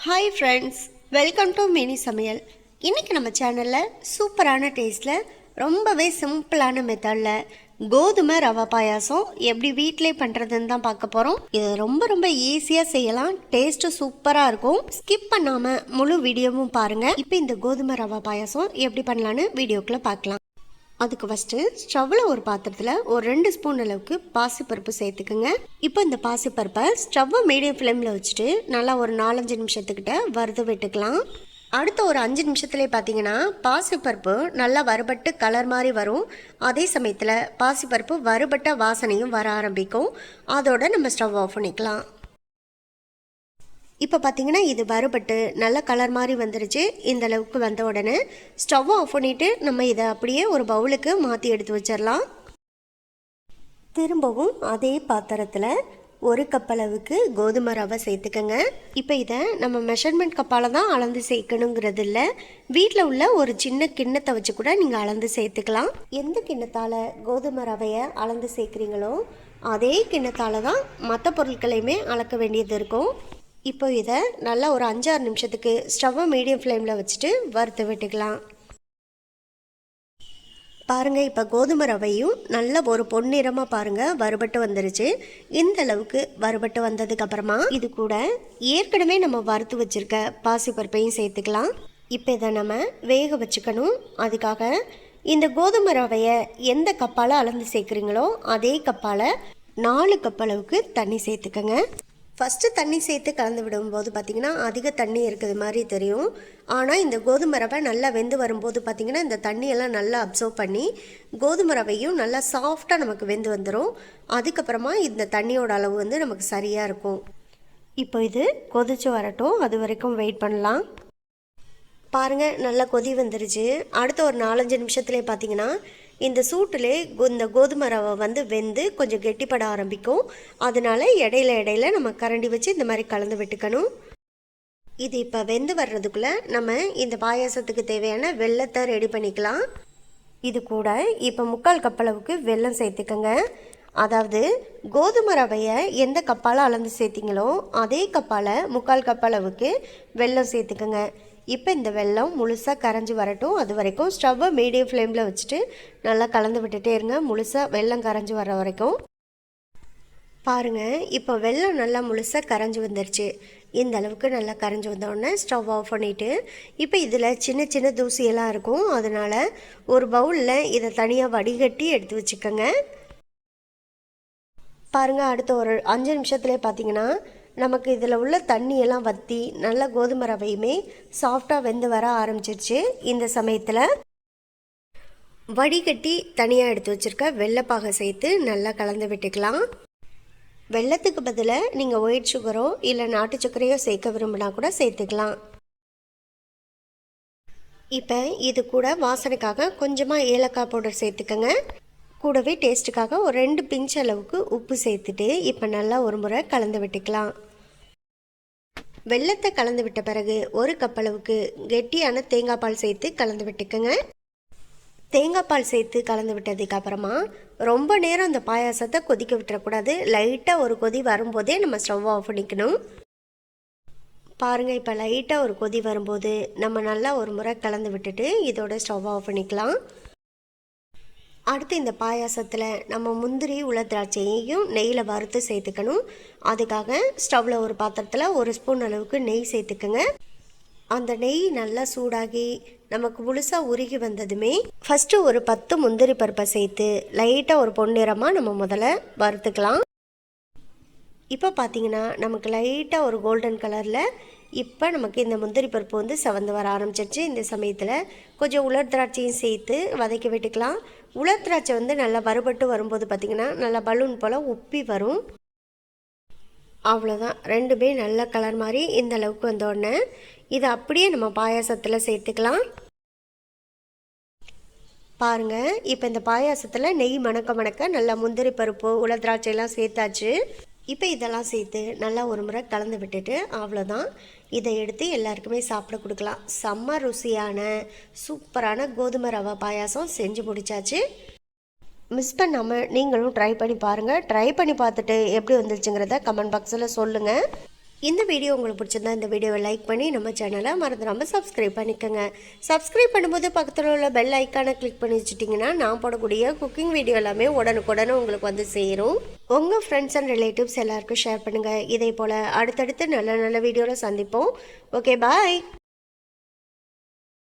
Hi friends, welcome to mini சமையல். இன்றைக்கி நம்ம சேனலில் சூப்பரான டேஸ்ட்டில் ரொம்பவே சிம்பிளான மெத்தடில் கோதுமை ரவா பாயாசம் எப்படி வீட்டிலே பண்ணுறதுன்னு தான் பார்க்க போகிறோம். இது ரொம்ப ஈஸியாக செய்யலாம், டேஸ்ட்டு சூப்பராக இருக்கும். ஸ்கிப் பண்ணாமல் முழு வீடியோவும் பாருங்கள். இப்போ இந்த கோதுமை ரவா பாயாசம் எப்படி பண்ணலான்னு வீடியோக்குள்ளே பார்க்கலாம். அதுக்கு ஃபஸ்ட்டு ஸ்டவ்வில் ஒரு பாத்திரத்தில் ஒரு 2 ஸ்பூன் அளவுக்கு பாசிப்பருப்பு சேர்த்துக்குங்க. இப்போ இந்த பாசிப்பருப்பை ஸ்டவ்வை மீடியம் ஃப்ளேமில் வச்சுட்டு நல்லா ஒரு 4-5 நிமிஷத்துக்கிட்ட வறுத்து விட்டுக்கலாம். அடுத்த ஒரு 5 நிமிஷத்துலேயே பார்த்தீங்கன்னா பாசிப்பருப்பு நல்லா வறுபட்டு கலர் மாதிரி வரும். அதே சமயத்தில் பாசிப்பருப்பு வறுபட்ட வாசனையும் வர ஆரம்பிக்கும். அதோட நம்ம ஸ்டவ் ஆஃப் பண்ணிக்கலாம். இப்போ பார்த்தீங்கன்னா இது வறுபட்டு நல்ல கலர் மாதிரி வந்துருச்சு. இந்த அளவுக்கு வந்த உடனே ஸ்டவ் ஆஃப் பண்ணிவிட்டு நம்ம இதை அப்படியே ஒரு பவுலுக்கு மாற்றி எடுத்து வச்சிடலாம். திரும்பவும் அதே பாத்திரத்தில் 1 கப் அளவுக்கு கோதுமை ரவை சேர்த்துக்கங்க. இப்போ இதை நம்ம மெஷர்மெண்ட் கப்பால் தான் அளந்து சேர்க்கணுங்கிறது இல்லை, வீட்டில் உள்ள ஒரு சின்ன கிண்ணத்தை வச்சு கூட நீங்கள் அளந்து சேர்த்துக்கலாம். எந்த கிண்ணத்தால் கோதுமை ரவையை அளந்து சேர்க்குறீங்களோ அதே கிண்ணத்தால் தான் மற்ற பொருட்களையுமே அளக்க வேண்டியது இருக்கும். இப்போ இதை நல்லா ஒரு 5-6 நிமிஷத்துக்கு ஸ்டவ்வை மீடியம் ஃப்ளேமில் வச்சுட்டு வறுத்து விட்டுக்கலாம். பாருங்கள், இப்போ கோதுமை ரவையும் நல்ல ஒரு பொன்னிறமாக பாருங்கள் வறுபட்டு வந்துருச்சு. இந்த அளவுக்கு வறுபட்டு வந்ததுக்கப்புறமா இது கூட ஏற்கனவே நம்ம வறுத்து வச்சுருக்க பாசிப்பருப்பையும் சேர்த்துக்கலாம். இப்போ இதை நம்ம வேக வச்சுக்கணும். அதுக்காக இந்த கோதுமை ரவையை எந்த கப்பால் அளந்து சேர்க்குறீங்களோ அதே கப்பால் 4 கப் அளவுக்கு தண்ணி சேர்த்துக்கங்க. ஃபஸ்ட்டு தண்ணி சேர்த்து கலந்து விடும்போது பார்த்திங்கன்னா அதிக தண்ணி இருக்கிறது மாதிரி தெரியும். ஆனால் இந்த கோதுமை ரவை நல்லா வெந்து வரும்போது பார்த்திங்கன்னா இந்த தண்ணியெல்லாம் நல்லா அப்சர்வ் பண்ணி கோதுமை ரவையும் நல்லா சாஃப்டாக நமக்கு வெந்து வந்துடும். அதுக்கப்புறமா இந்த தண்ணியோட அளவு வந்து நமக்கு சரியாக இருக்கும். இப்போ இது கொதிச்சு வரட்டும், அது வரைக்கும் வெயிட் பண்ணலாம். பாருங்கள், நல்லா கொதி வந்துருச்சு. அடுத்த ஒரு 4-5 நிமிஷத்துலேயே பார்த்திங்கன்னா இந்த சூட்டிலே இந்த கோதுமை ரவை வந்து வெந்து கொஞ்சம் கெட்டிப்பட ஆரம்பிக்கும். அதனால இடையில நம்ம கரண்டி வச்சு இந்த மாதிரி கலந்து விட்டுக்கணும். இது இப்போ வெந்து வர்றதுக்குள்ளே நம்ம இந்த பாயாசத்துக்கு தேவையான வெல்லத்தை ரெடி பண்ணிக்கலாம். இது கூட இப்போ 3/4 கப் அளவுக்கு வெல்லம் சேர்த்துக்கங்க. அதாவது கோதுமை ரவையை எந்த கப்பால் அளந்து சேர்த்திங்களோ அதே கப்பால் 3/4 கப் அளவுக்கு வெல்லம் சேர்த்துக்கங்க. இப்போ இந்த வெல்லம் முழுசாக கரைஞ்சி வரட்டும். அது வரைக்கும் ஸ்டவ்வை மீடியம் ஃப்ளேமில் வச்சுட்டு நல்லா கலந்து விட்டுட்டே இருங்க, முழுசாக வெல்லம் கரைஞ்சி வர வரைக்கும். பாருங்கள், இப்போ வெல்லம் நல்லா முழுசாக கரைஞ்சி வந்துருச்சு. இந்த அளவுக்கு நல்லா கரைஞ்சி வந்தோடனே ஸ்டவ் ஆஃப் பண்ணிவிட்டு இப்போ இதில் சின்ன தூசியெல்லாம் இருக்கும். அதனால் ஒரு பவுலில் இதை தனியாக வடிகட்டி எடுத்து வச்சுக்கோங்க. பாருங்கள், அடுத்த ஒரு 5 நிமிஷத்துலேயே பார்த்தீங்கன்னா நமக்கு இதில் உள்ள தண்ணியெல்லாம் வற்றி நல்ல கோதுமை ரவையுமே சாஃப்டாக வெந்து வர ஆரம்பிச்சிருச்சு. இந்த சமயத்தில் வடிகட்டி தனியாக எடுத்து வச்சுருக்க வெள்ளைப்பாகை சேர்த்து நல்லா கலந்து விட்டுக்கலாம். வெள்ளத்துக்கு பதிலாக நீங்கள் ஒயிட் சுகரோ இல்லை நாட்டு சர்க்கரையோ சேர்க்க விரும்பினா கூட சேர்த்துக்கலாம். இப்போ இது கூட வாசனைக்காக கொஞ்சமாக ஏலக்காய் பவுடர் சேர்த்துக்கங்க. கூடவே டேஸ்ட்டுக்காக ஒரு 2 பிஞ்ச் அளவுக்கு உப்பு சேர்த்துட்டு இப்போ நல்லா ஒரு முறை கலந்து விட்டுக்கலாம். வெல்லத்தை கலந்து விட்ட பிறகு 1 கப் அளவுக்கு கெட்டியான தேங்காய் பால் சேர்த்து கலந்து விட்டுக்கோங்க. தேங்காய் பால் சேர்த்து கலந்து விட்டதுக்கு அப்புறமா ரொம்ப நேரம் அந்த பாயாசத்தை கொதிக்க விட்டுறக்கூடாது. லைட்டாக ஒரு கொதி வரும்போதே நம்ம ஸ்டவ் ஆஃப் பண்ணிக்கணும். பாருங்கள், இப்போ லைட்டாக ஒரு கொதி வரும்போது நம்ம நல்லா ஒரு முறை கலந்து விட்டுட்டு இதோட ஸ்டவ் ஆஃப் பண்ணிக்கலாம். அடுத்து இந்த பாயாசத்தில் நம்ம முந்திரி திராட்சையையும் நெய்யில் வறுத்து சேர்த்துக்கணும். அதுக்காக ஸ்டவ்வில் ஒரு பாத்திரத்தில் 1 ஸ்பூன் அளவுக்கு நெய் சேர்த்துக்குங்க. அந்த நெய் நல்லா சூடாகி நமக்கு முழுசாக உருகி வந்ததுமே ஃபஸ்ட்டு ஒரு 10 முந்திரி பருப்பை சேர்த்து லைட்டாக ஒரு பொன்னிறமாக நம்ம முதல்ல வறுத்துக்கலாம். இப்போ பார்த்தீங்கன்னா நமக்கு லைட்டாக ஒரு கோல்டன் கலரில் இப்போ நமக்கு இந்த முந்திரி பருப்பு வந்து செவந்து வர ஆரம்பிச்சிருச்சு. இந்த சமயத்தில் கொஞ்சம் உலர் திராட்சையும் சேர்த்து வதக்கி விட்டுக்கலாம். உலர் திராட்சை வந்து நல்லா வறுபட்டு வரும்போது பார்த்திங்கன்னா நல்லா பலூன் போல் உப்பி வரும். அவ்வளோதான், 2மே நல்ல கலர் மாதிரி இந்த அளவுக்கு வந்தோடனே இதை அப்படியே நம்ம பாயாசத்தில் சேர்த்துக்கலாம். பாருங்கள், இப்போ இந்த பாயாசத்தில் நெய் மணக்க நல்லா முந்திரி பருப்பு உலர் திராட்சையெல்லாம் சேர்த்தாச்சு. இப்போ இதெல்லாம் சேர்த்து நல்லா ஒரு முறை கலந்து விட்டுட்டு அவ்வளோதான், இதை எடுத்து எல்லாருக்குமே சாப்பிட கொடுக்கலாம். செம்ம ருசியான சூப்பரான கோதுமை ரவை பாயாசம் செஞ்சு முடிச்சாச்சு. மிஸ் பண்ணாமல் நீங்களும் ட்ரை பண்ணி பாருங்கள். ட்ரை பண்ணி பார்த்துட்டு எப்படி வந்துருச்சுங்கிறத கமெண்ட் பாக்ஸில் சொல்லுங்கள். இந்த வீடியோ உங்களுக்கு பிடிச்சிருந்தா இந்த வீடியோவை லைக் பண்ணி நம்ம சேனலை மறந்துடாமல் சப்ஸ்கிரைப் பண்ணிக்கோங்க. சப்ஸ்கிரைப் பண்ணும்போது பக்கத்தில் உள்ள பெல் ஐக்கானை கிளிக் பண்ணி வச்சுட்டிங்கன்னா நான் போடக்கூடிய குக்கிங் வீடியோ எல்லாமே உடனுக்குடனே உங்களுக்கு வந்து சேரும். உங்கள் ஃப்ரெண்ட்ஸ் அண்ட் ரிலேட்டிவ்ஸ் எல்லாருக்கும் ஷேர் பண்ணுங்கள். இதே போல் அடுத்தடுத்து நல்ல நல்ல வீடியோவில் சந்திப்போம். ஓகே, பாய்.